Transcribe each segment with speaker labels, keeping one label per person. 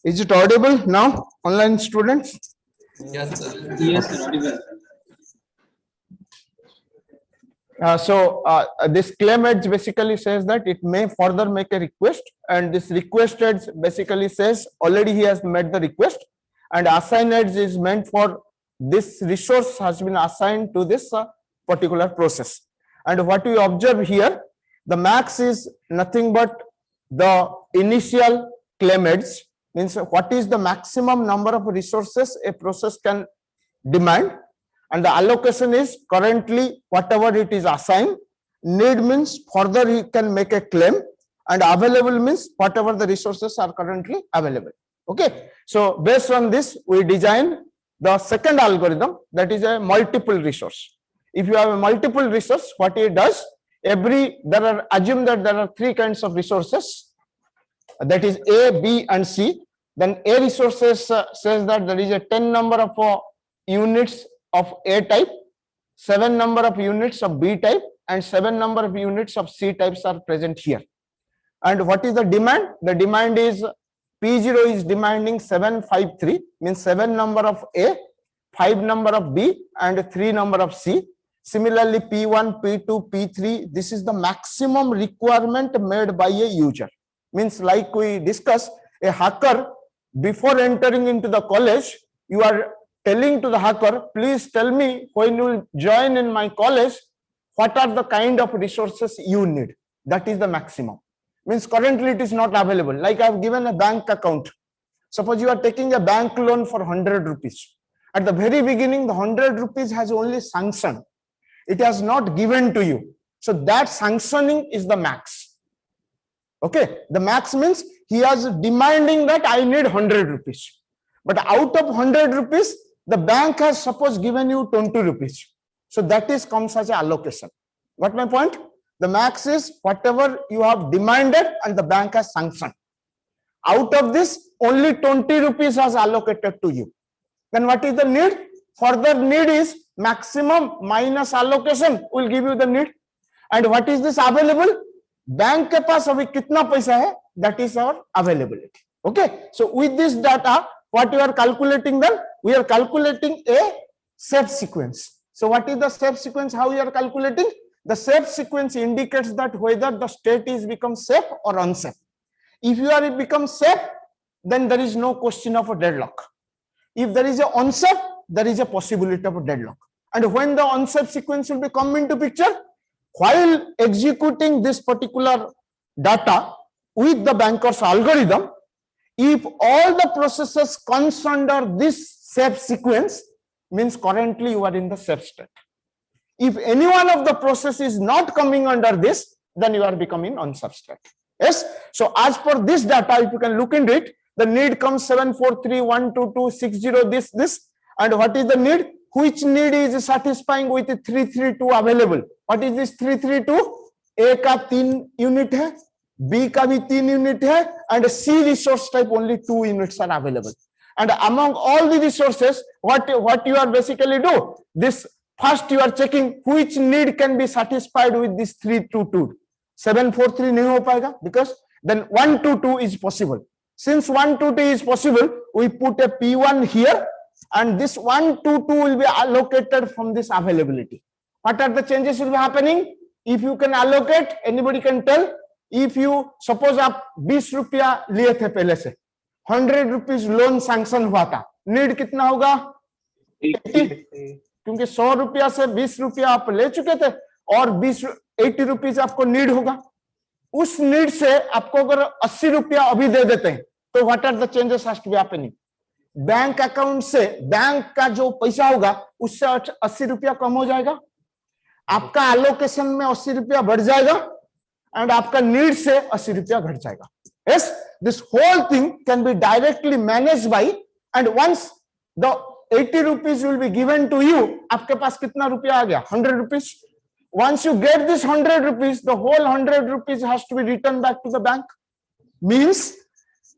Speaker 1: Is it audible now, online students?
Speaker 2: Yes, sir.
Speaker 3: Yes, sir. Audible.
Speaker 1: This claim edge basically says that it may further make a request, and this request edge basically says already he has made the request, and assign edge is meant for this resource has been assigned to this particular process. And what we observe here, the max is nothing but the initial claim edge, means what is the maximum number of resources a process can demand, and the allocation is currently whatever it is assigned. Need means further he can make a claim, and available means whatever the resources are currently available. Okay, so based on this we design the second algorithm, that is a multiple resource. If you have a multiple resource, what it does, assume that there are three kinds of resources, that is A, B and C. Then A resources says that there is a 10 number of units of A type, 7 number of units of B type, and 7 number of units of C types are present here. And what is the demand? The demand is P0 is demanding 753, means 7 number of A, 5 number of B, and 3 number of C. Similarly, P1, P2, P3, this is the maximum requirement made by a user. Means like we discussed, a hacker, before entering into the college, you are telling to the hacker, please tell me when you will join in my college, what are the kind of resources you need. That is the maximum. Means currently it is not available. Like I have given a bank account. Suppose you are taking a bank loan for 100 rupees. At the very beginning, the 100 rupees has only sanctioned. It has not given to you. So that sanctioning is the max. Okay, the max means he is demanding that I need 100 rupees. But out of 100 rupees, the bank has suppose given you 20 rupees. So that is comes as an allocation. Got my point? The max is whatever you have demanded and the bank has sanctioned. Out of this, only 20 rupees has allocated to you. Then what is the need? Further need is maximum minus allocation will give you the need. And what is this available? Bank ke paas abhi kitna paisa hai? That is our availability. Okay. So with this data, what you are calculating then? We are calculating a step sequence. So what is the step sequence? How you are calculating? The step sequence indicates that whether the state is become safe or unsafe. If you are it becomes safe, then there is no question of a deadlock. If there is a unsafe, there is a possibility of a deadlock. And when the unsafe sequence will be come into picture, while executing this particular data with the banker's algorithm, if all the processes comes under this safe sequence, means currently you are in the safe state. If any one of the process is not coming under this, then you are becoming unsafe state. Yes. So as per this data, if you can look into it, the need comes 743.122.60 this, and what is the need? Which need is satisfying with the 332 available? What is this 332? A ka 3 unit hai, B ka bhi 3 unit hai, and C resource type only 2 units are available. And among all the resources, what you are basically do? This first you are checking which need can be satisfied with this 322. 743 nahi ho payega, because then 122 is possible. Since 122 is possible, we put a P1 here, and this 122 will be allocated from this availability. What are the changes will be happening? If you can allocate, anybody can tell. If you suppose आप 20 रुपया लिए थे पहले से, 100 rupees loan sanction हुआ था, need कितना होगा? 80, क्योंकि 100 रुपया से 20 रुपया आप ले चुके थे और 80 रुपीज आपको नीड होगा. उस नीड से आपको अगर 80 रुपया अभी दे देते हैं, तो what are the changes has to be happening? Bank account से बैंक का जो पैसा होगा उससे 80 रुपया कम हो जाएगा, आपका एलोकेशन में 80 रुपया बढ़ जाएगा, एंड आपका नीड से 80 रुपया घट जाएगा. Yes, this whole thing can be directly managed by, and once the 80 rupees will be given to you, आपके पास कितना रुपया आ गया? 100 rupees. Once you get this 100 rupees, the whole 100 rupees has to be returned back to the bank. Means,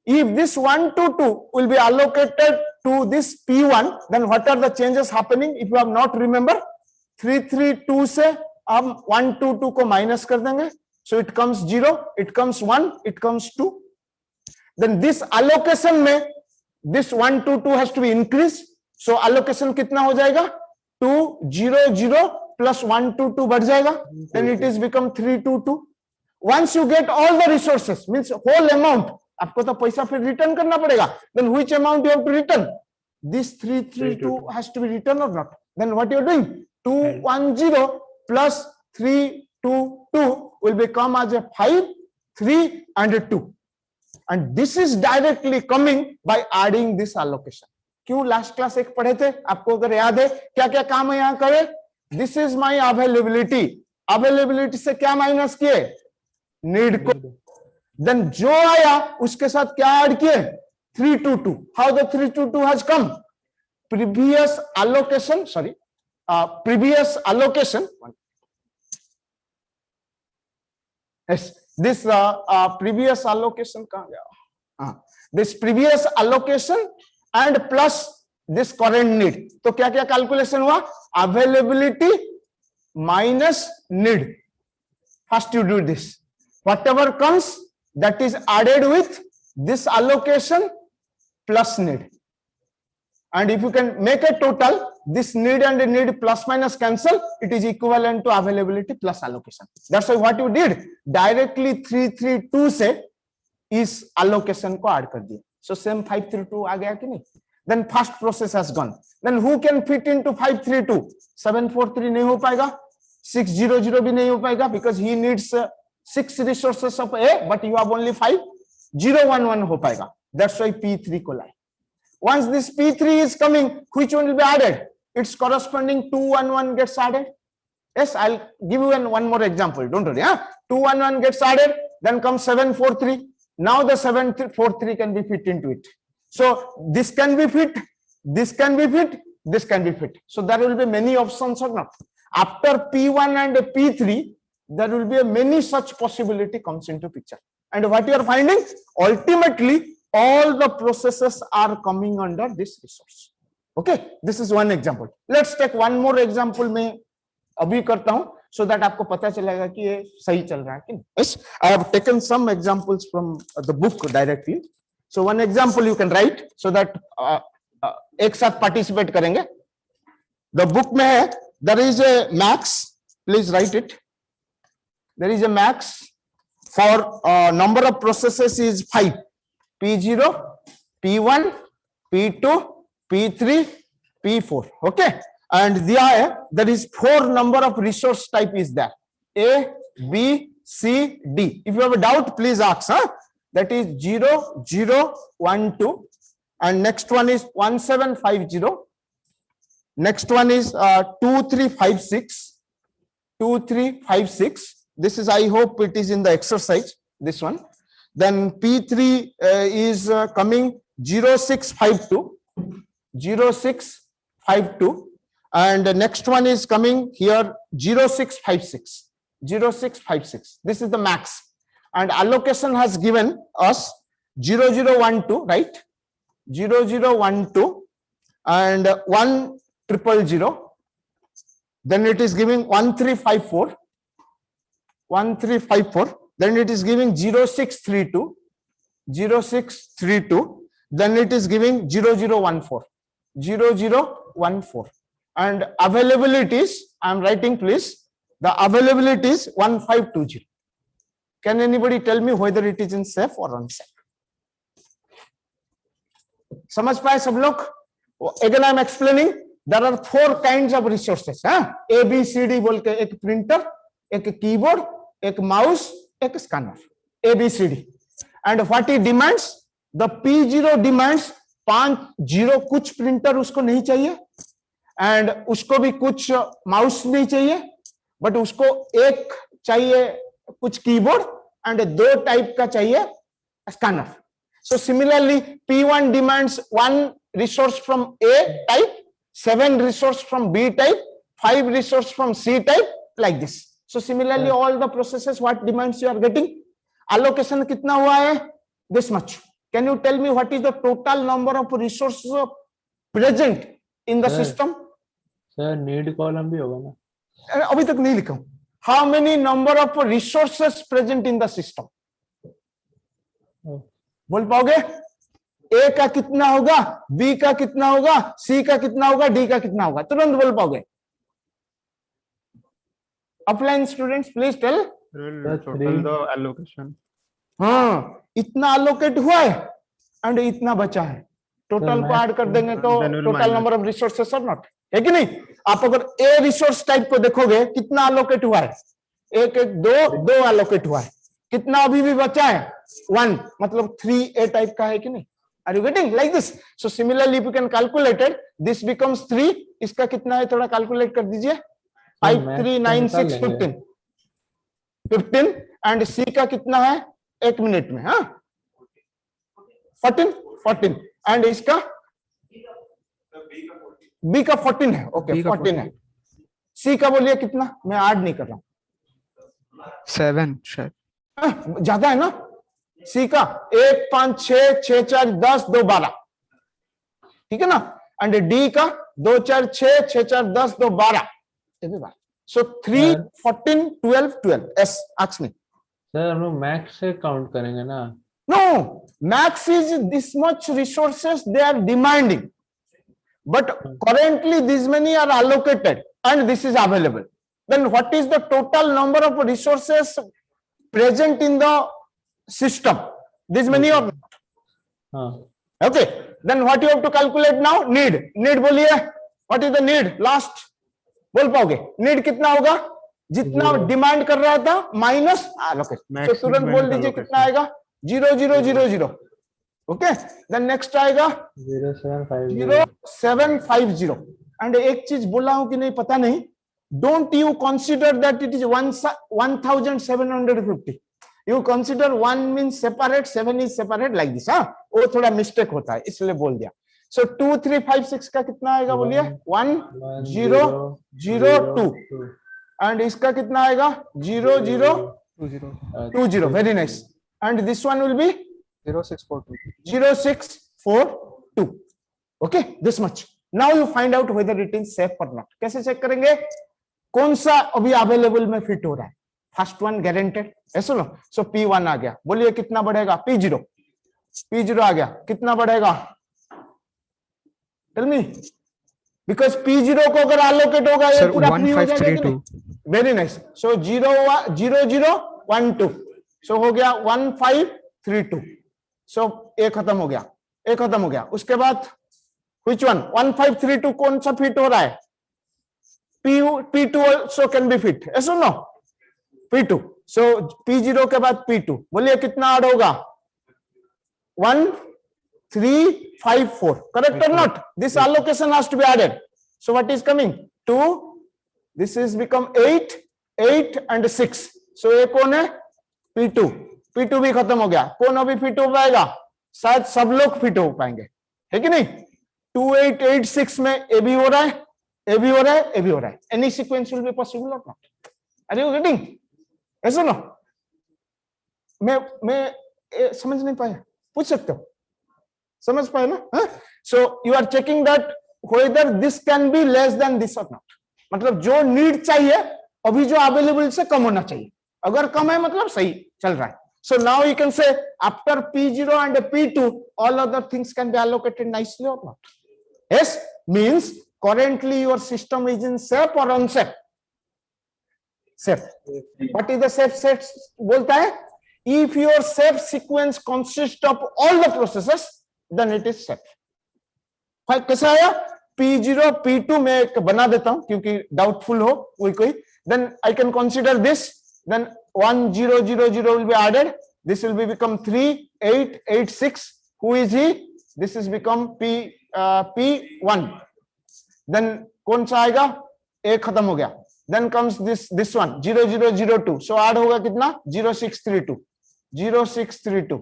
Speaker 1: if this 122 will be allocated to this P1, then what are the changes happening? If you have not remember, 332 से हम 122 को minus कर देंगे. So it comes 0, it comes 1, it comes 2. then this allocation में this 1 2 2 has to be increased, so allocation कितना हो जाएगा 2 0 0 plus 1 2 2 बढ़ जाएगा, then it is become 3 2 2. Once you get all the resources, means whole amount, आपको तो पैसा फिर रिटर्न करना पड़ेगा, then which amount you have to return? This 3 3 2 has to be returned or not? Then what you are doing, 2 1 0 plus 3 2 2 will become as a 5 3 and 2, and this is directly coming by adding this allocation. क्यों last class एक पढ़े थे, आपको अगर याद है क्या क्या काम है यहाँ करे, this is my availability, availability से क्या माइनस किए, नीड को, देन जो आया उसके साथ क्या ऐड किए, 322. How the 322 has come, previous allocation, sorry, previous allocation, yes, this previous allocation कहाँ गया, this previous allocation and plus this current need. तो क्या क्या कैलकुलेशन हुआ, availability minus need. First you do this, whatever comes that is added with this allocation plus need, and if you can make a total, this need and need plus minus cancel, it is equivalent to availability plus allocation. That's why what you did, directly 332 से इस allocation को add कर दिया, so same 532 आ गया कि नहीं. Then first process has gone. Then who can fit into 532? 743 नहीं हो पाएगा, 600 भी नहीं हो पाएगा, because he needs 6 resources of A, but you have only 5. 011 हो पाएगा, that's why P3 को लाए. Once this P3 is coming, which one will be added? Its corresponding 211 gets added. Yes, I'll give you one more example. Don't worry. 211 gets added. Then comes 743. Now the 743 can be fit into it. So this can be fit. This can be fit. This can be fit. So there will be many options or not. After P1 and P3, there will be many such possibility comes into picture. And what you are finding? Ultimately, all the processes are coming under this resource. Okay, this is one example. Let's take one more example. मैं अभी करता हूं so that आपको पता चलेगा कि ये सही चल रहा है कि नहीं. Yes, I have taken some examples from the book directly. So one example you can write so that एक साथ participate करेंगे. The book में है, there is a max. Please write it. There is a max for number of processes is 5. P0, P1, P2, P3, P4. Okay, and there is 4 number of resource type is there, A, B, C, D. If you have a doubt, please ask. That is 0, 0, 1, 2, and next one is 1750. Next one is 2356. 2356. This is, I hope it is in the exercise, this one. Then P3 is coming 0652. 0652, and the next one is coming here 0656. 0656. This is the max, and allocation has given us 0012, right? 0012 and 1000. Then it is giving 1354. 1354. Then it is giving 0632. 0632. Then it is giving 0014. 0014. And availabilities, I am writing please, the availability is 1520. Can anybody tell me whether it is in safe or unsafe? समझ पाए सब लोग? Again I am explaining, there are 4 kinds of resources. A, B, C, D बोल के एक printer, एक keyboard, एक mouse, एक scanner. A, B, C, D. And what it demands? The P0 demands 50 कुछ प्रिंटर उसको नहीं चाहिए, एंड उसको भी कुछ माउस नहीं चाहिए, बट उसको एक चाहिए कुछ कीबोर्ड एंड 2 टाइप का चाहिए scanner. So similarly P1 demands 1 resource from A type, 7 resource from B type, 5 resource from C type, like this. So similarly all the processes what demands you are getting. Allocation कितना हुआ है? This much. Can you tell me what is the total number of resources present in the system?
Speaker 2: Sir, need column भी होगा ना?
Speaker 1: अभी तक नहीं लिखा हूं. How many number of resources present in the system? बोल पाओगे? ए का कितना होगा, बी का कितना होगा, सी का कितना होगा, डी का कितना होगा? तुरंत बोल पाओगे? Offline students please tell.
Speaker 2: total the
Speaker 3: allocation.
Speaker 1: हाँ, इतना अलोकेट हुआ है एंड इतना बचा है, टोटल को ऐड कर देंगे तो टोटल नंबर ऑफ रिसोर्सेस और नॉट, है कि नहीं? आप अगर ए रिसोर्स टाइप को देखोगे कितना अलोकेट हुआ है, एक एक दो अलोकेट हुआ है, कितना अभी भी बचा है? 1, मतलब 3 ए टाइप का है कि नहीं? Are you getting like this? So similarly you can calculate it, this becomes 3, इसका कितना है थोड़ा कैलकुलेट कर दीजिए। 5 3 9 6 15 एंड सी का कितना है? 1 मिनट में, हाँ 14 एंड इसका बी का 14 है, ओके 14 है। सी का बोलिए कितना? मैं ऐड नहीं कर रहा हूं,
Speaker 3: 7 शायद
Speaker 1: ज्यादा है ना? सी का 1 5 6 6 4 10 2 12, ठीक है ना? एंड डी का 2 4 6 6 4 10 2 12, सो 3 14 12 12। S ask me.
Speaker 2: सर हम लोग मैक्स से काउंट करेंगे ना?
Speaker 1: No, max is this much resources they are demanding, but currently these many are allocated and this is available. Then what is the total number of resources present in the system? This many or not? Okay, then what you have to calculate now? Need बोलिए, what is the need? Last बोल पाओगे? need कितना होगा? जितना demand कर रहा था minus allocate, तो तुरंत बोल दीजिए कितना आएगा? 0 0 0 0। ओके, देन नेक्स्ट आएगा 0750। एंड एक चीज बोला हूं कि नहीं पता नहीं, don't you consider that it is 1750, you consider 1 means separate, 7 is separate like this. हाँ, वो थोड़ा मिस्टेक होता है इसलिए बोल दिया। सो 2 3 5 6 का कितना आएगा बोलिए? 1 0 0 2 एंड इसका कितना आएगा? 0 0 2 0। Very nice. And this one will be 0642। Okay, this much. Now you find out whether it is safe or not. कैसे चेक करेंगे? कौन सा अभी अवेलेबल में फिट हो रहा है? फर्स्ट वन गारंटेड, ऐसा लो। सो P1 आ गया, बोलिए कितना बढ़ेगा? P0 आ गया, कितना बढ़ेगा? टेल मी, बिकॉज P0 को अगर एलोकेट होगा ये पूरा फ्री हो जाएगा। Very nice. सो 0 0 0 1 2, सो हो गया 1532। सो ए खत्म हो गया, ए खत्म हो गया। उसके बाद which one? 1532 कौन सा फिट हो रहा है? P2 also can be fit, yes or no? P2, so P0 के बाद P2, बोलिए कितना ऐड होगा? 1354, correct or not? This allocation has to be added. So what is coming? 2, this is become 8 and 6. So ये कौन है? P2 भी खत्म हो गया। कौन अभी फिट हो पाएगा? शायद सब लोग फिट हो पाएंगे, है कि नहीं? 2886 में ए भी हो रहा है, ए भी हो रहा है, ए भी हो रहा है। Any sequence will be possible or not? Are you getting? ऐसा ना, मैं समझ नहीं पाया, पूछ सकते हो? समझ पाए ना? So you are checking that whether this can be less than this or not, मतलब जो नीड चाहिए अभी जो अवेलेबल से कम होना चाहिए, अगर कम है मतलब सही चल रहा है। So now you can say after P0 and P2 all other things can be allocated nicely or not? Yes, means currently your system is in safe or unsafe? Safe. What is the safe set? बोलता है if your safe sequence consists of all the processes then it is safe. कैसा आया? P0 P2 में एक बना देता हूं क्योंकि डाउटफुल हो कोई, then I can consider this, then 1 0 0 0 will be added, this will be become 3 8 8 6, who is he? This is become P1, then कौन सा आएगा? एक खत्म हो गया, then comes this one 0 0 0 2, so add होगा कितना? 0632,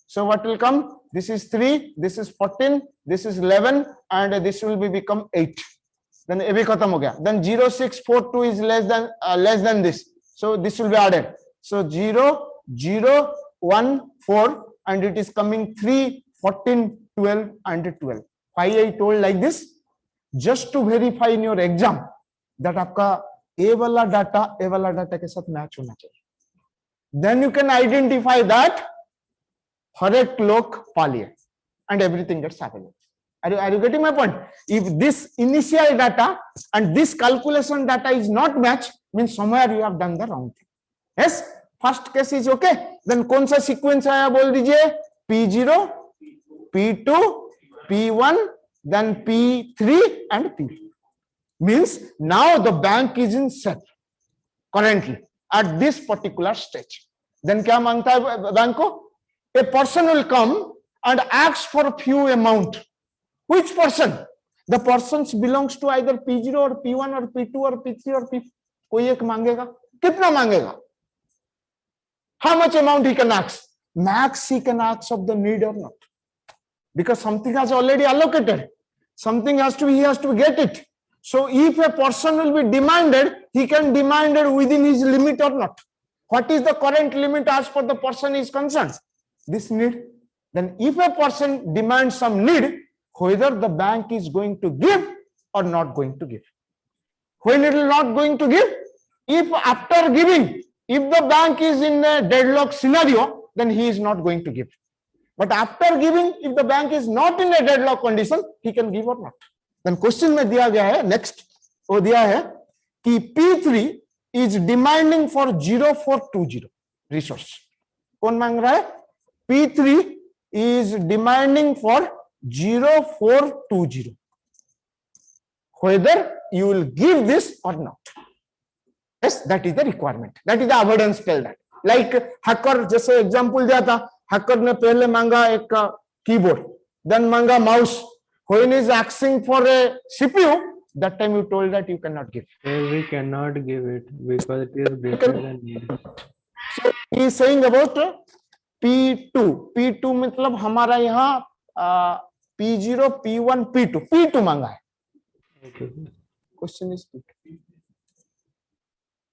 Speaker 1: so what will come? This is 3, this is 14, this is 11 and this will be become 8, then ये भी खत्म हो गया, then 0642 is less than this, so this will be added, so 0 0 1 4 and it is coming 3 14 12 and 12. Why I told like this? Just to verify in your exam that आपका ए वाला data के साथ match होना चाहिए, then you can identify that हर एक लोग पा लिए and everything gets available. Are you getting my point? If this initial data and this calculation data is not matched, means somewhere you have done the wrong thing. Yes, first case is okay. Then कौन सा sequence आया बोल दीजिए? P0, P2, P1, then P3 and P4. Means now the bank is in set currently at this particular stage. Then क्या मांगता है bank को? A person will come and asks for a few amount. Which person? The persons belongs to either P0 or P1 or P2 or P3 or P4. कोई एक मांगेगा. कितना मांगेगा? How much amount he can ask? Max he can ask of the need or not. Because something has already allocated. Something has to be, he has to get it. So if a person will be demanded, he can demand it within his limit or not. What is the current limit as per the person is concerned? This need. Then if a person demands some need, whether the bank is going to give or not going to give. When it is not going to give, if after giving, if the bank is in a deadlock scenario, then he is not going to give. But after giving, if the bank is not in a deadlock condition, he can give or not. Then question में दिया गया है next वो दिया है कि P3 is demanding for 0420 resource. कौन मांग रहा है? P3 is demanding for 0420. Whether you will give this or not. Yes, that is the requirement. That is the avoidance tell that. Like hacker जैसे example दिया था, hacker ने पहले मांगा एक keyboard, then मांगा mouse. When he is asking for a CPU, that time you told that you cannot give.
Speaker 2: We cannot give it because it is greater than need.
Speaker 1: So he is saying about P2. P2 मतलब हमारा यहाँ P0, P1, P2. P2 मांगा है.
Speaker 2: Okay.
Speaker 1: Question is P2.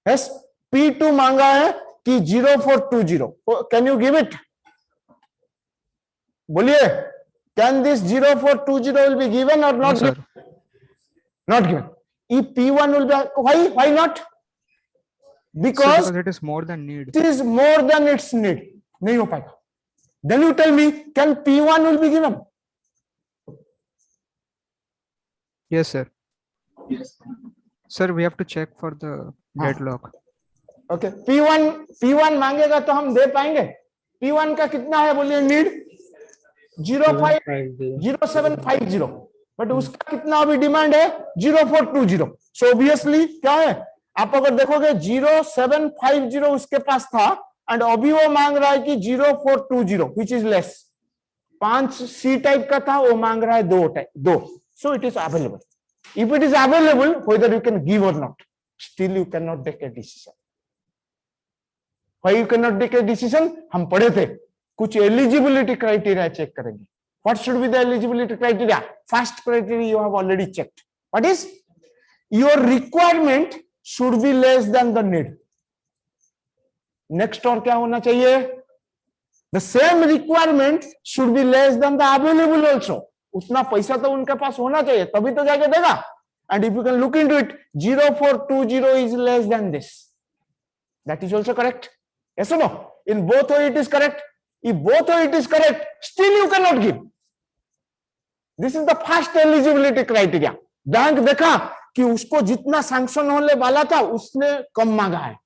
Speaker 1: Yes, P2 मांगा है कि 0420. Can you give it? बोलिए. Can this 0420 will be given or not?
Speaker 3: No, sir.
Speaker 1: Given? Not given. If P1 will be, why not? Because
Speaker 3: it is more than need.
Speaker 1: it is more than its need. नहीं हो पाएगा. Then you tell me, can P1 will be given?
Speaker 3: Yes, sir. Yes. Sir, we have to check for the deadlock.
Speaker 1: Okay. P1 मांगेगा तो हम दे पाएंगे. P1 का कितना है बोलिए need? 0750. बट उसका कितना अभी डिमांड है? 0420. सो ऑब्वियसली क्या है? आप अगर देखोगे 0750 उसके पास था एंड अभी वो मांग रहा है कि 0420 which is less. 5 C type का था, वो मांग रहा है 2. So it is available. If it is available, whether you can give or not, still you cannot take a decision. Why you cannot take a decision? हम पढ़े थे कुछ एलिजिबिलिटी क्राइटेरिया चेक करेंगे. What should be the eligibility criteria? First criteria you have already checked. What is? Your requirement should be less than the need. Next और क्या होना चाहिए? The same requirement should be less than the available also. उतना पैसा तो उनके पास होना चाहिए तभी तो जाके देगा. And if you can look into it, 0420 is less than this. That is also correct. Yes or no? In both way it is correct. If both way it is correct, still you cannot give. This is the first eligibility criteria. Bank देखा कि उसको जितना sanction होने वाला था उसने कम मांगा है,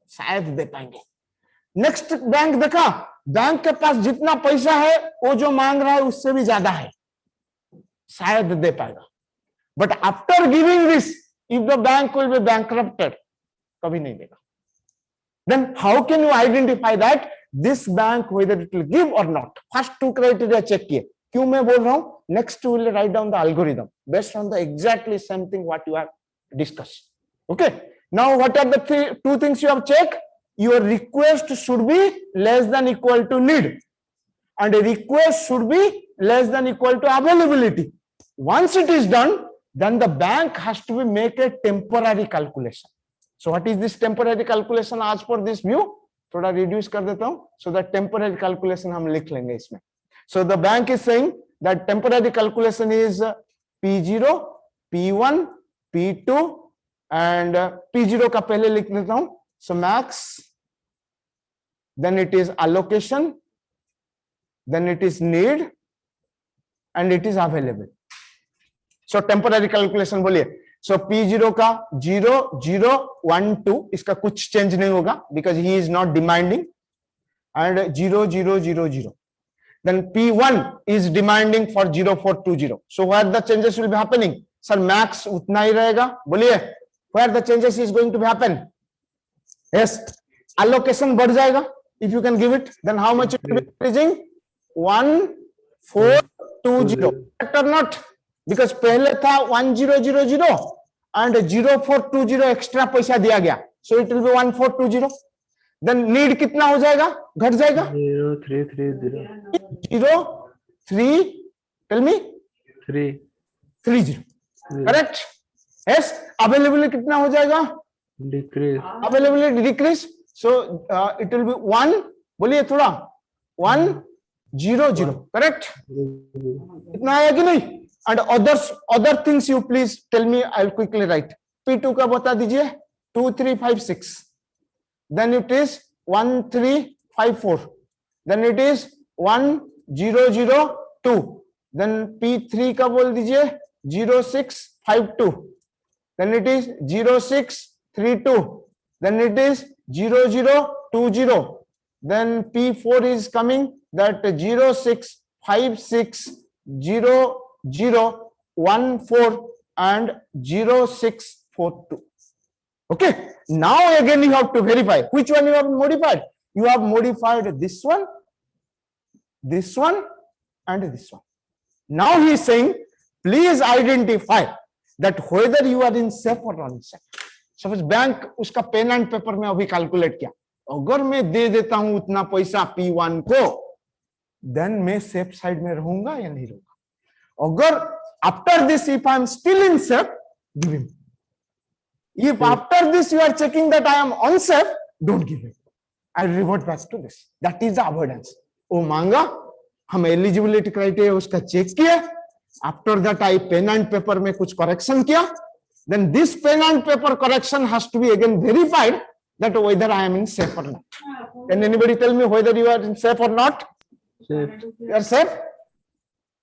Speaker 1: शायद दे पाएंगे. नेक्स्ट बैंक देखा, बैंक के पास जितना पैसा है वो जो मांग रहा है उससे भी ज्यादा है, शायद दे पाएगा. But after giving this, if the bank will be bankrupted, कभी नहीं देगा. Then how can you identify that this bank whether it will give or not? First 2 criteria check किए. क्यों मैं बोल रहा हूं? Next will write down the algorithm based on the exactly same thing what you have discussed. Okay. Now what are the 2 things you have checked? Your request should be less than equal to need, and a request should be less than equal to availability. Once it is done, then the bank has to make a temporary calculation. So what is this temporary calculation as per this view? थोड़ा reduce कर देता हूं, so that temporary calculation हम लिख लेंगे इसमें. So the bank is saying that temporary calculation is P0, P1, P2 and P0 का पहले लिख देता हूं. So max, then it is allocation, then it is need and it is available. So temporary calculation बोलिए. So P0 का 0 0 1 2 इसका कुछ change नहीं होगा because he is not demanding, and 0 0 0 0. Then P1 is demanding for 0420. So where the changes will be happening? Sir, max उतना ही रहेगा. बोलिए, where the changes is going to be happen? Yes, allocation बढ़ जाएगा. If you can give it, then how much it will be increasing? 1420. Correct or not? Because पहले था 1000 and 0420 extra पैसा दिया गया. So it will be 1420. Then need कितना हो जाएगा? घट जाएगा?
Speaker 2: 0330.
Speaker 1: 0 3 tell me 330. Correct? Yes. Availability कितना हो जाएगा?
Speaker 2: Decrease.
Speaker 1: Availability decrease. So it will be 1. बोलिए थोड़ा 100. Correct? इतना आया कि नहीं? And other things you please tell me. I'll quickly write. P2 का बता दीजिए. 2356. Then it is 1354. Then it is 1002. Then P3 का बोल दीजिए 0652. Then it is 0632. Then it is 0020. Then P4 is coming that 06560014 and 0642. Okay. Now again you have to verify which one you have modified. You have modified this one, and this one. Now he is saying, please identify that whether you are in safe or non-safe. Suppose bank उसका pen and paper में अभी calculate किया, अगर मैं दे देता हूं उतना पैसा P1 को, देन मैं सेफ साइड में रहूंगा या नहीं रहूंगा. अगर after this if I am still in safe, give him. If after this you are checking that I am unsafe, don't give it. I revert back to this. That is the avoidance. वो मांगा, हम eligibility criteria उसका check किया. After that I pen and paper में कुछ correction किया. Then this pen and paper correction has to be again verified that whether I am in safe or not. Can anybody tell me whether you are in safe or not?
Speaker 2: Safe.
Speaker 1: You are safe.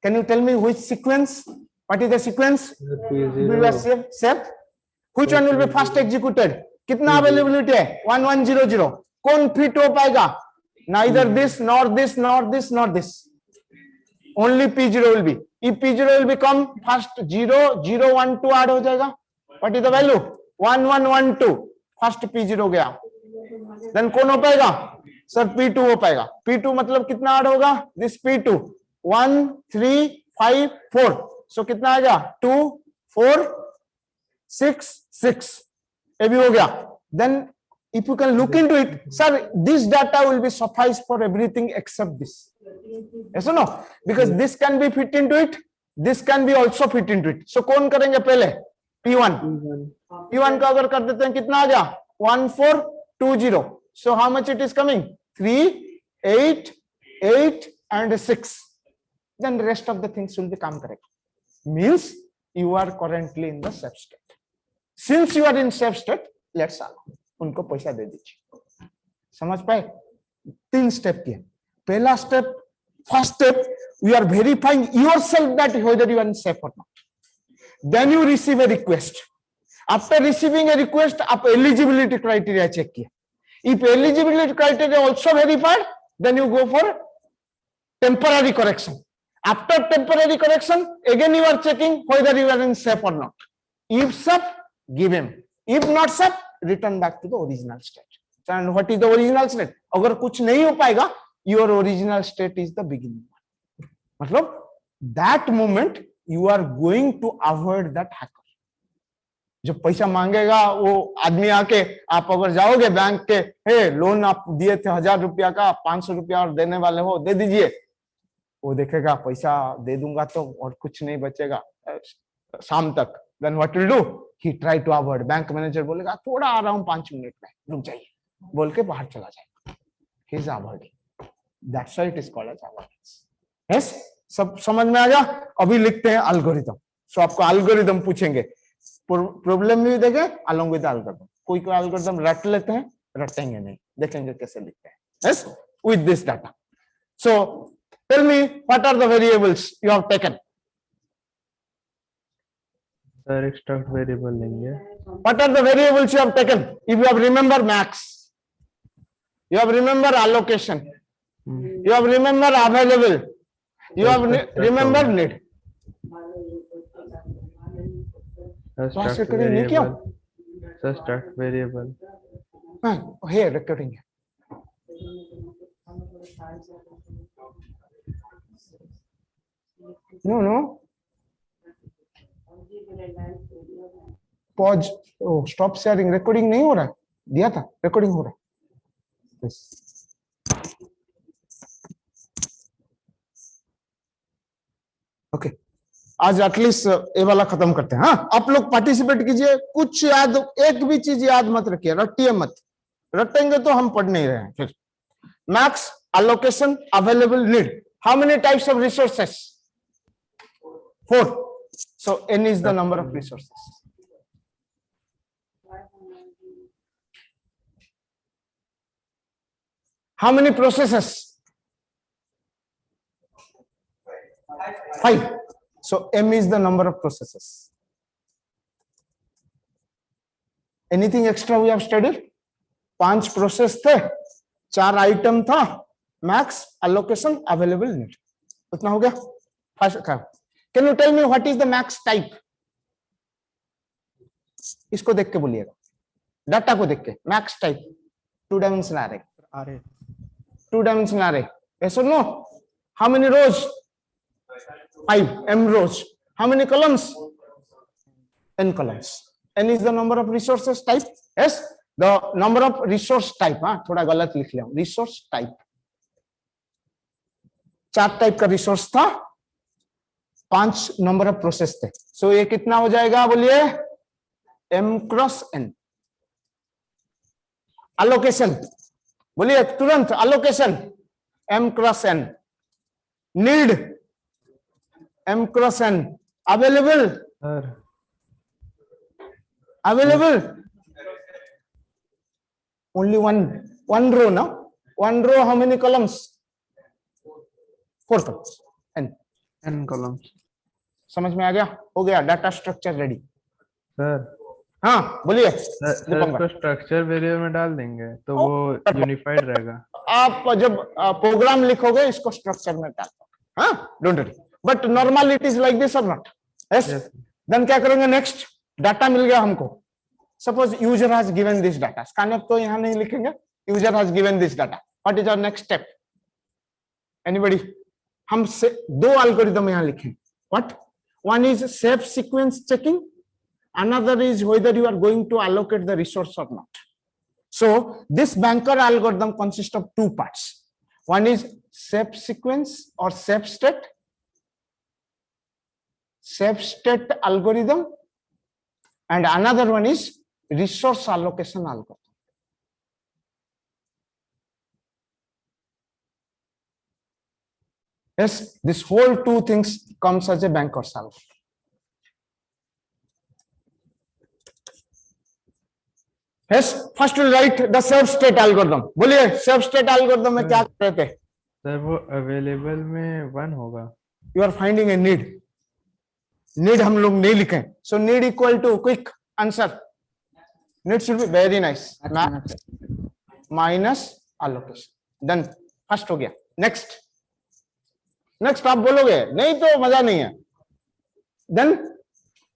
Speaker 1: Can you tell me which sequence? What is the sequence? You are safe. Safe. Which one will be first executed? कितना availability है? 1100. कौन fit हो पाएगा? Neither this nor this nor this nor this. Only P0 will be. If P0 will become first 0 0 1 2 add हो जाएगा. What is the value? 1 1 1 2. First P0 गया. Then कौन हो पाएगा? Sir P2 हो पाएगा. P2 मतलब कितना add होगा? This P2 1 3 5 4. So कितना आएगा? 2 4 6 6. ये भी हो गया. Then if you can look into it, sir, this data will be suffice for everything except this. Yes or no? Because this can be fit into it. This can be also fit into it. So कौन करेंगे पहले? P1. P1 का अगर कर देते हैं कितना आ गया? 1420. So how much it is coming? 3 8 8 and 6. Then the rest of the things will become correct. Means you are currently in the safe state. Since you are in safe state, let's उनको पैसा दे दीजिए. समझ पाए? 3 step किए. पहला step, first step, you are verifying yourself that whether you are safe or not. Then you receive a request. After receiving a request, आप eligibility criteria check किए. If eligibility criteria also verified, then you go for temporary correction. After temporary correction, again you are checking whether you are in safe or not. If safe, give him. If not safe, return back to the original state. And what is the original state? अगर कुछ नहीं हो पाएगा, your original state is the beginning one. मतलब that moment you are going to avoid that hacker. जो पैसा मांगेगा वो आदमी आके, आप अगर जाओगे बैंक के, हे लोन आप दिए थे 1000 रुपया का, 500 रुपया और देने वाले हो, दे दीजिए. वो देखेगा पैसा दे दूंगा तो और कुछ नहीं बचेगा शाम तक. Then what will do? He try to avoid. Bank manager बोलेगा थोड़ा आ रहा हूँ 5 मिनट में, रुक जाइए, बोल के बाहर चला जाएगा. He is avoiding. That's why it is called as avoidance. Yes? सब समझ में आ गया? अभी लिखते हैं एल्गोरिथम. सो आपको एल्गोरिथम पूछेंगे, प्रॉब्लम भी देंगे along with एल्गोरिथम. कोई कोई एल्गोरिथम रट लेते हैं, रटेंगे नहीं, देखेंगे कैसे लिखते हैं. Yes? With this data. So Tell me what are the variables you have taken.
Speaker 2: Sir एक स्ट्रक्ट वेरिएबल लेंगे.
Speaker 1: What are the variables you have taken? If you have remember max, you have remember allocation, you have remember available, you have remember need.
Speaker 2: Sir struct variable. Sir struct variable.
Speaker 1: Here recording. No. Pause. Oh, stop sharing. Recording नहीं हो रहा है. दिया था. Recording हो रहा है. Yes. Okay. आज एटलीस्ट ये वाला खत्म करते हैं. हाँ, आप लोग पार्टिसिपेट कीजिए. कुछ याद, एक भी चीज याद मत रखिए. रटिए मत. रटेंगे तो हम पढ़ नहीं रहे हैं. फिर max, allocation, available, need. How many types of resources? 4. So n is the number of resources. How many processes? 5. So m is the number of processes. Anything extra we have studied? 5 process थे, 4 item था, max, allocation, available, need. उतना हो गया. First, can you tell me what is the max type? इसको देख के बोलिएगा, data को देख के. Max type 2 dimension array. 2 dimension array. Yes or no? How many rows? 5. M rows. How many columns? N columns. N is the number of resources type. Yes, the number of resource type. हाँ, थोड़ा गलत लिख लिया. Resource type. 4 type का resource था, 5 number of process थे. सो ये कितना हो जाएगा बोलिए? M cross N. Allocation बोलिए तुरंत. Allocation M cross N. Need M cross N. Available
Speaker 2: sir
Speaker 1: available only one row. Now one row, how many columns? 4 columns.
Speaker 3: n columns.
Speaker 1: समझ में आ गया? हो गया. Data structure ready.
Speaker 2: सर
Speaker 1: हाँ बोलिए.
Speaker 2: Sir इसको स्ट्रक्चर वेरिएबल में डाल देंगे तो वो यूनिफाइड रहेगा.
Speaker 1: आप जब प्रोग्राम लिखोगे इसको स्ट्रक्चर में डाल दो. हाँ, don't worry. But normal it is like this or not? Yes. देन क्या करेंगे नेक्स्ट? डाटा मिल गया हमको. Suppose user has given this data. स्कैनअप तो यहाँ नहीं लिखेंगे. User has given this data. What is our next step? Anybody? हम 2 एल्गोरिथम यहाँ लिखें. What? One is safe sequence checking. Another is whether you are going to allocate the resource or not. So this banker algorithm consists of 2 parts. One is safe sequence or safe state algorithm, and another one is resource allocation algorithm. Yes, this whole 2 things comes as a banker's algorithm. Yes, first we'll write the self state algorithm. बोलिए self state algorithm में क्या कर रहे थे?
Speaker 2: Sir वो available में 1 होगा.
Speaker 1: You are finding a need. Need हम लोग नहीं लिखें. So need equal to quick answer. Need should be very nice. Minus allocation. Done. First हो गया. Next आप बोलोगे नहीं तो मजा नहीं है. Then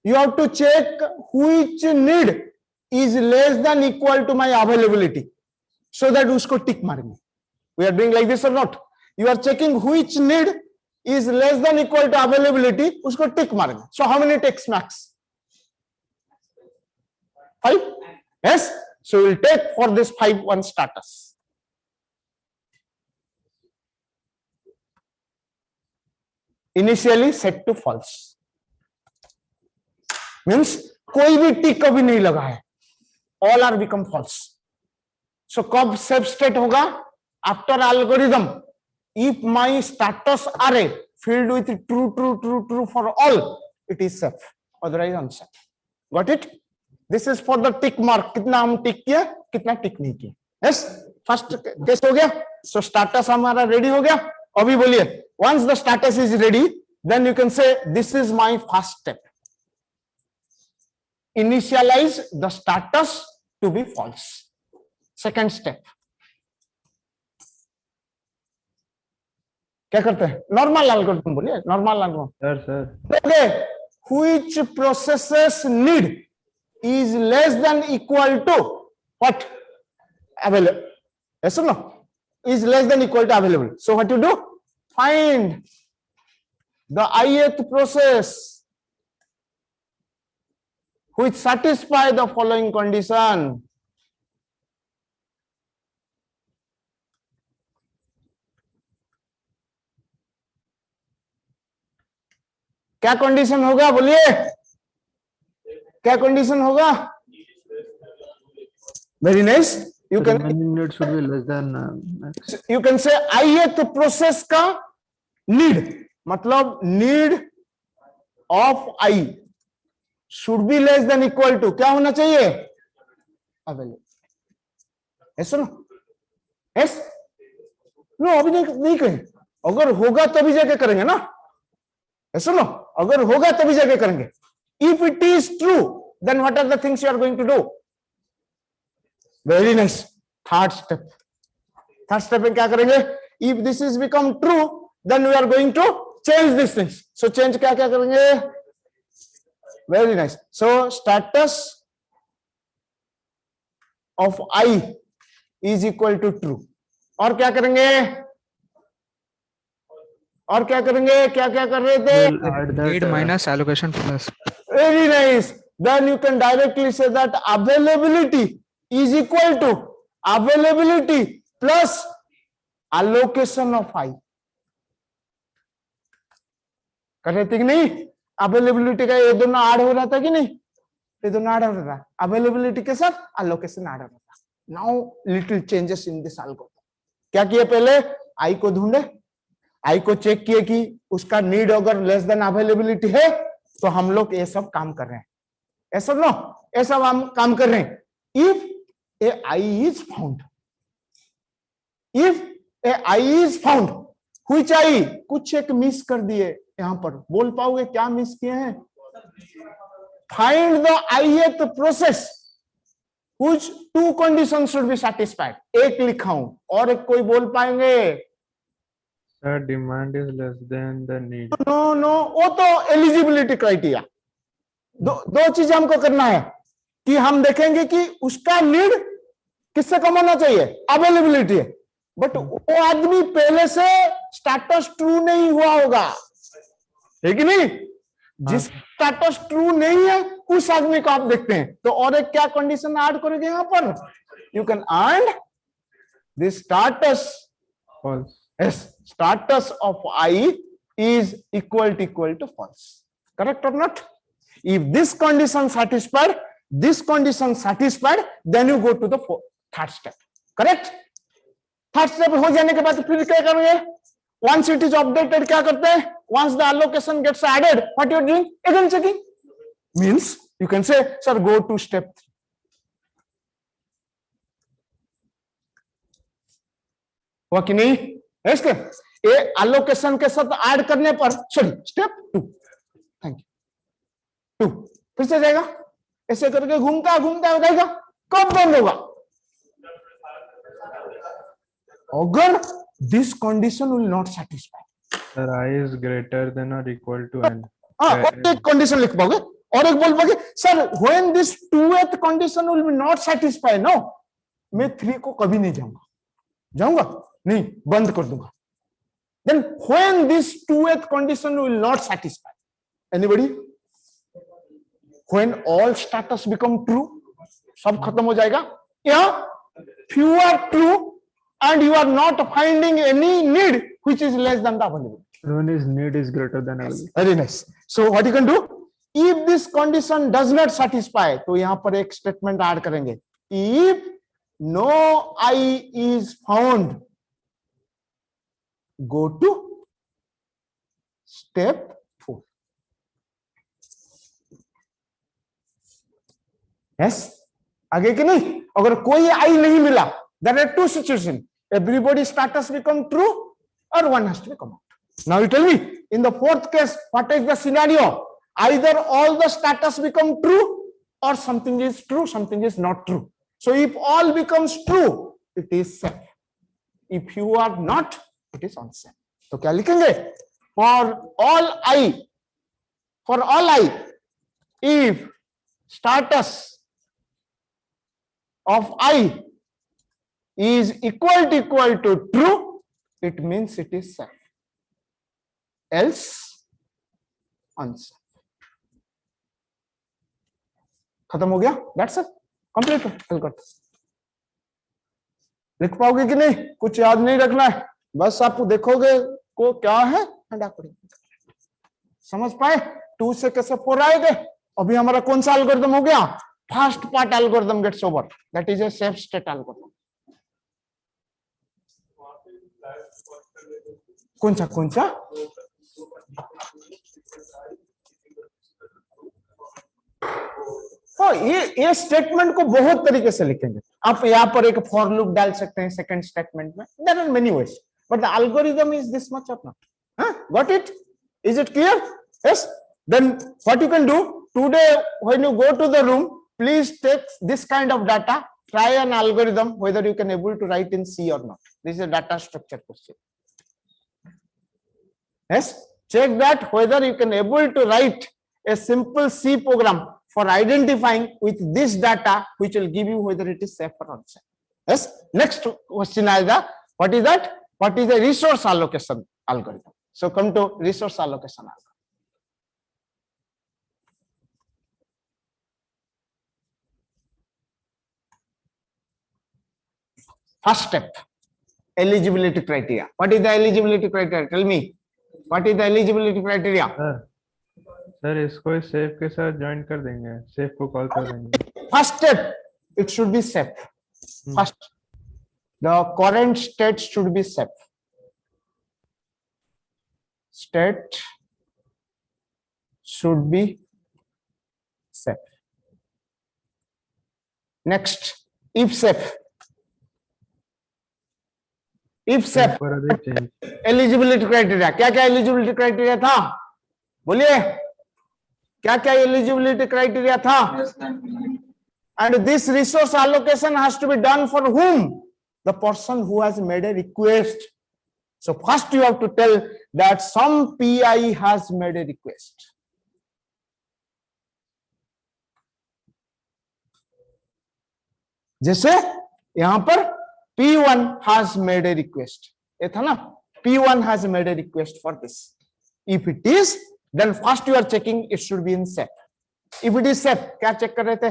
Speaker 1: you have to check which need is less than equal to my availability, so that उसको tick मारेंगे. We are doing like this or not? You are checking which need is less than equal to availability, उसको tick मारेंगे. So how many ticks max? 5. Yes. So we will take for this 5 one status. Initially set to false. Means कोई भी टिक कभी नहीं लगा है. All are become false. So कब safe state होगा? After algorithm, if my status array filled with true for all, it is safe. Otherwise unsafe. Got it? This is for the tick mark. कितना हम टिक किया, कितना टिक नहीं किया. Yes. First case हो गया. So status हमारा रेडी हो गया. अभी बोलिए once the status is ready, then you can say this is my first step. Initialize the status to be false. Second step. क्या करते हैं? Normal algorithm बोलिए, normal algorithm.
Speaker 2: Sir
Speaker 1: Which processes need is less than equal to what? Available. Yes or no? Is less than equal to available. So what you do? Find the ith process which satisfy the following condition. क्या condition होगा बोलिए? क्या condition होगा? Very nice. You can
Speaker 2: should be less than
Speaker 1: you can say ith process का need मतलब need of I should be less than equal to क्या होना चाहिए? Available. Yes or no? Yes? No, अभी नहीं कहें. अगर होगा तभी जाके करेंगे ना? Yes or no? अगर होगा तभी जाके करेंगे. If it is true, then what are the things you are going to do? Very nice. Third step. Third step में क्या करेंगे? If this is become true, then we are going to change these things. So change क्या करेंगे? Very nice. So status of I is equal to true. और क्या करेंगे? और क्या करेंगे? क्या कर रहे थे?
Speaker 3: Need minus allocation plus.
Speaker 1: Very nice. Then you can directly say that availability is equal to availability plus allocation of I. कर रहे थे कि नहीं? अवेलेबिलिटी का ये दोनों ऐड हो रहा था कि नहीं? ये दोनों ऐड हो रहा था. अवेलेबिलिटी के साथ allocation ऐड हो रहा था. Now little changes in this algorithm. क्या किए पहले? I को ढूंढे, I को चेक किए कि उसका नीड अगर लेस देन अवेलेबिलिटी है तो हम लोग ये सब काम कर रहे हैं. ऐसा नो, ऐसा हम काम कर रहे हैं. If a I is found, if a I is found, which I कुछ एक मिस कर दिए यहां पर. बोल पाओगे क्या मिस किए हैं? Find the ith process which two conditions should be satisfied. एक लिखा हूं और एक कोई बोल पाएंगे?
Speaker 2: Sir, demand is less than the need.
Speaker 1: No, वो तो एलिजिबिलिटी क्राइटेरिया. दो चीजें हमको करना है कि हम देखेंगे कि उसका नीड किससे कम होना चाहिए? अवेलेबिलिटी है. बट वो आदमी पहले से स्टेटस ट्रू नहीं हुआ होगा, है कि नहीं? जिस स्टेटस ट्रू नहीं है उस आदमी को आप देखते हैं. तो और एक क्या कंडीशन ऐड करोगे यहां पर? You can add this status.
Speaker 2: False.
Speaker 1: Yes, status of I is equal to false. Correct or not? If this condition satisfied, then you go to the third step. Correct? Third step हो जाने के बाद फिर क्या करेंगे? Once it is updated क्या करते हैं? Once the allocation gets added, what you are doing? Again checking. Means you can say, sir, go to step 3. हुआ कि नहीं? इसके ये allocation के साथ ऐड करने पर सॉरी स्टेप 2. Thank you. 2 फिर से जाएगा. ऐसे करके घूमता हो जाएगा. कब बंद होगा? अगर this condition will not satisfy.
Speaker 2: Sir, I is greater than or equal to n.
Speaker 1: और एक कंडीशन लिख पाओगे और एक बोल पाओगे sir when this 2th condition will be not satisfy. No, मैं 3 को कभी नहीं जाऊंगा नहीं, बंद कर दूंगा. Then when this 2th condition will not satisfy, anybody? When all status become true, सब खत्म हो जाएगा. या few are true and you are not finding any need which is less than the available.
Speaker 2: When his need is greater than available.
Speaker 1: Very nice. So what you can do? If this condition does not satisfy, तो यहां पर एक statement add करेंगे. If no I is found, go to step 4. Yes? आगे कि नहीं? अगर कोई I नहीं मिला, there are two situations. Everybody's status become true or one has to become out. Now you tell me, in the fourth case, what is the scenario? Either all the status become true or something is true, something is not true. So if all becomes true, it is safe. If you are not, it is unsafe. तो क्या लिखेंगे? For all I, if status of I is equal to true, it means it is safe. Else, unsafe. खत्म हो गया? That's it. Complete. हल करते. लिख पाओगे कि नहीं? कुछ याद नहीं रखना है, बस आप देखोगे को क्या है समझ पाए? 2 से कैसे 4 आएंगे? अभी हमारा कौन सा एल्गोरिथम हो गया? First part algorithm gets over, that is a safe state algorithm. कौन सा ये स्टेटमेंट को बहुत तरीके से लिखेंगे आप. यहाँ पर एक फॉर लूप डाल सकते हैं सेकंड स्टेटमेंट में. There are many ways, but the algorithm is this much of not. Got it? Is it clear? Yes. Then what you can do today when you go to the room, please take this kind of data, try an algorithm whether you can able to write in C or not. This is a data structure question. Yes, check that whether you can able to write a simple C program for identifying with this data, which will give you whether it is safe or unsafe. Yes. Next question is the what is that? What is the resource allocation algorithm? So come to resource allocation algorithm. First step, eligibility criteria. What is the eligibility criteria? Tell me. What is the eligibility criteria?
Speaker 2: Sir इसको safe के साथ join कर देंगे, safe को call कर देंगे.
Speaker 1: First step, it should be safe. First, the current state should be safe. State should be safe. Next, if safe. If safe, eligibility criteria. क्या क्या eligibility criteria था? बोलिए. क्या क्या eligibility criteria था? And this resource allocation has to be done for whom? The person who has made a request. So first you have to tell that some PI has made a request. जैसे यहां पर P1 has made a request. ये था ना? P1 has made a request for this. If it is, then first you are checking it should be in SAP. If it is SAP, क्या check कर रहे थे?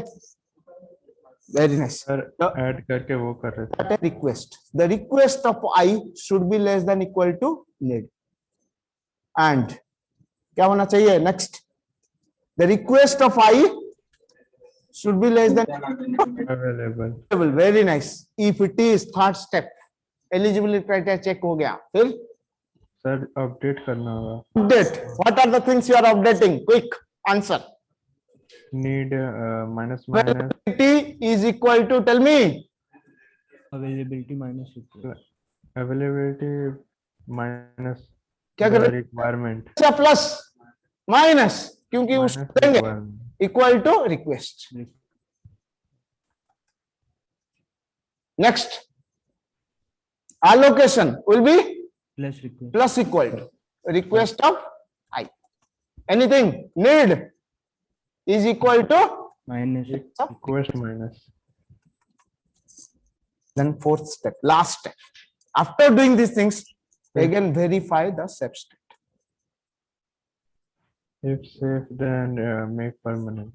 Speaker 1: Very nice.
Speaker 2: ऐड करके वो कर रहे थे.
Speaker 1: Request. The request of I should be less than equal to need. And क्या होना चाहिए? Next, the request of I should be less than
Speaker 2: available.
Speaker 1: Very nice. If it is, third step, eligibility criteria check हो गया. फिर
Speaker 2: sir update करना होगा.
Speaker 1: Update. What are the things you are updating? Quick answer.
Speaker 2: Need minus
Speaker 1: Availability is equal to, tell me.
Speaker 4: Availability minus
Speaker 2: availability minus
Speaker 1: क्या कर रहे?
Speaker 2: requirement.
Speaker 1: अच्छा plus minus क्योंकि
Speaker 2: Minus
Speaker 1: उसको देंगे
Speaker 2: requirement.
Speaker 1: equal to request. Next, allocation will be
Speaker 4: plus request.
Speaker 1: plus equal to request of I. Anything need is equal to
Speaker 4: Minus
Speaker 2: Request minus.
Speaker 1: then fourth step, last step. After doing these things, again verify the safe state.
Speaker 2: If safe, then make permanent.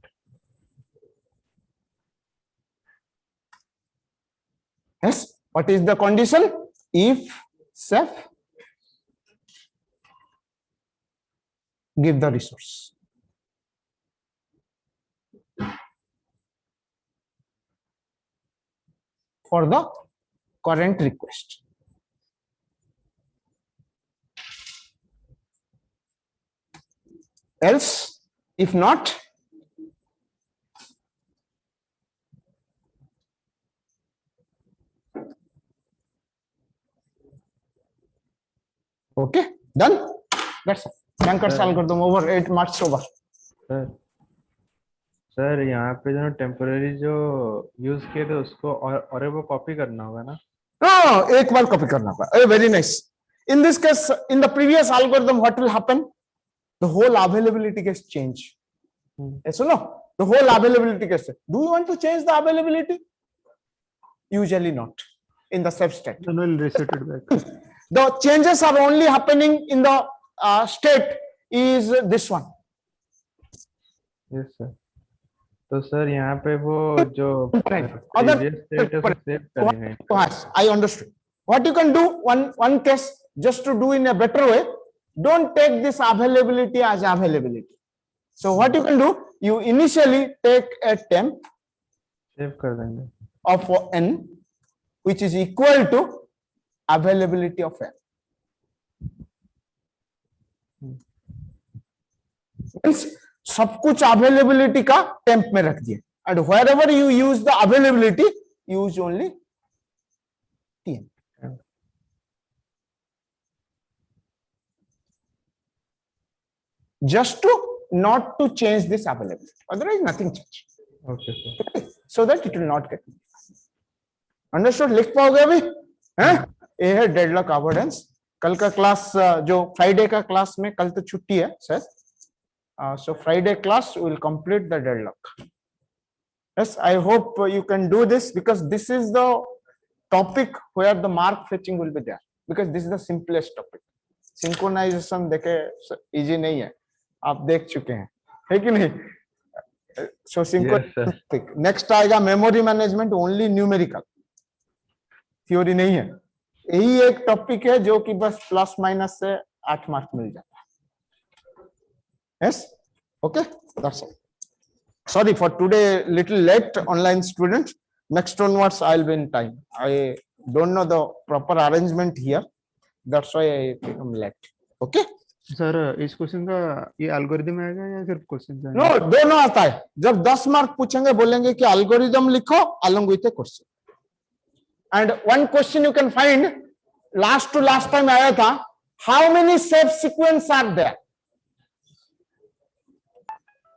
Speaker 1: Yes. What is the condition? If safe, give the resource. For the current request. Else, if not, okay, done. That's it. Banker's algorithm over 8 marks over.
Speaker 2: Sir sir यहाँ पे जो temporary जो use किए थे उसको और एक वो कॉपी करना होगा ना?
Speaker 1: हाँ, एक बार कॉपी करना होगा. Very nice. In this case, in the previous algorithm, what will happen? The whole availability gets changed. Yes or no? The whole availability gets. Do you want to change the availability? Usually not. In the save state.
Speaker 3: Then we'll reset it back.
Speaker 1: The changes are only happening in the state is this one.
Speaker 2: Yes sir. तो sir यहाँ पे वो जो
Speaker 1: Other-
Speaker 2: previous state है उसको save करेंगे.
Speaker 1: Yes, I understood. What you can do, one case, just to do in a better way, don't take this availability as availability. So what you can do, you initially take a temp
Speaker 2: save कर देंगे.
Speaker 1: of n, which is equal to availability of n. Means सब कुछ availability का temp में रख दिए. And wherever you use the availability, use only tn. Just to not to change this availability. Otherwise, nothing change.
Speaker 2: Okay sir.
Speaker 1: So that it will not get. Understood? लिख पाओगे अभी? हैं? ये है डेडलॉक अवॉइडेंस. कल का क्लास जो Friday का क्लास में, कल तो छुट्टी है sir. So Friday class we will complete the deadlock. Yes, I hope you can do this because this is the topic where the mark fetching will be there, because this is the simplest topic. Synchronization देखे easy नहीं है, आप देख चुके हैं, है कि नहीं? So synchronization. Next आएगा memory management, only numerical. Theory नहीं है. यही एक टॉपिक है जो कि बस प्लस माइनस से 8 मार्क मिल जाता है. Yes, okay, that's all. Sorry for today, little late, online students. Next onwards, I'll be in time. I don't know the proper arrangement here. That's why I become late. Okay?
Speaker 3: Sir इस question का ये algorithm आएगा या सिर्फ question?
Speaker 1: No, दोनों आता है. जब 10 मार्क पूछेंगे बोलेंगे कि algorithm लिखो along with a question. And one question you can find, last to last time आया था, how many save sequence are there?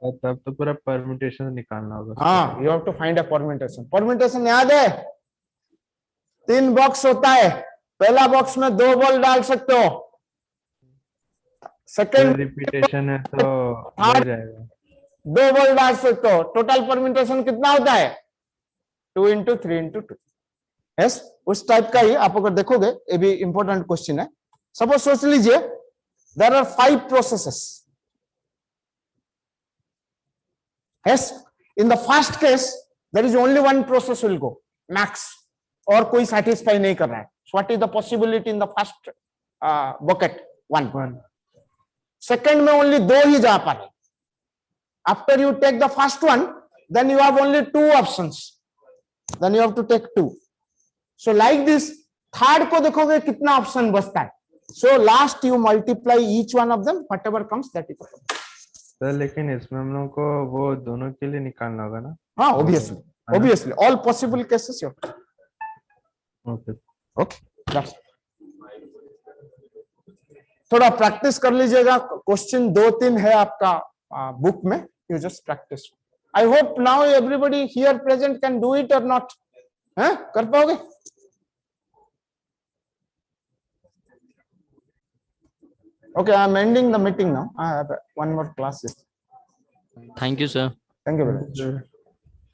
Speaker 2: तब तो पूरा परम्यूटेशन निकालना होगा.
Speaker 1: हाँ, you have to find a permutation. Permutation याद है? 3 बॉक्स होता है. पहला बॉक्स में 2 बॉल डाल सकते हो. सेकंड
Speaker 2: रिपीटेशन है तो हो जाएगा.
Speaker 1: 2 बॉल डाल सकते हो. टोटल परम्यूटेशन कितना होता है? 2 into 3 into 2. यस, उस टाइप का ही आप अगर देखोगे, ये भी इंपॉर्टेंट क्वेश्चन है. सपोज सोच लीजिए, there are 5 processes. Yes, in the first case, there is only one process will go, max, और कोई satisfy नहीं कर रहा है. So what is the possibility in the first bucket? One. Second में only 2 ही जा पा रहे. After you take the first one, then you have only 2 options. Then you have to take 2. So like this, third को देखोगे कितना option बचता है. So last you multiply each one of them, whatever comes that is the problem.
Speaker 2: Sir लेकिन इसमें हम लोग को वो दोनों के लिए निकालना होगा ना?
Speaker 1: हाँ, obviously, all possible cases you have.
Speaker 2: Okay.
Speaker 1: That's थोड़ा प्रैक्टिस कर लीजिएगा. क्वेश्चन 2-3 है आपका बुक में. You just practice. I hope now everybody here present can do it or not. हैं? कर पाओगे? Okay, I'm ending the meeting now. I have one more class.
Speaker 5: Thank you, sir.
Speaker 1: Thank you very much.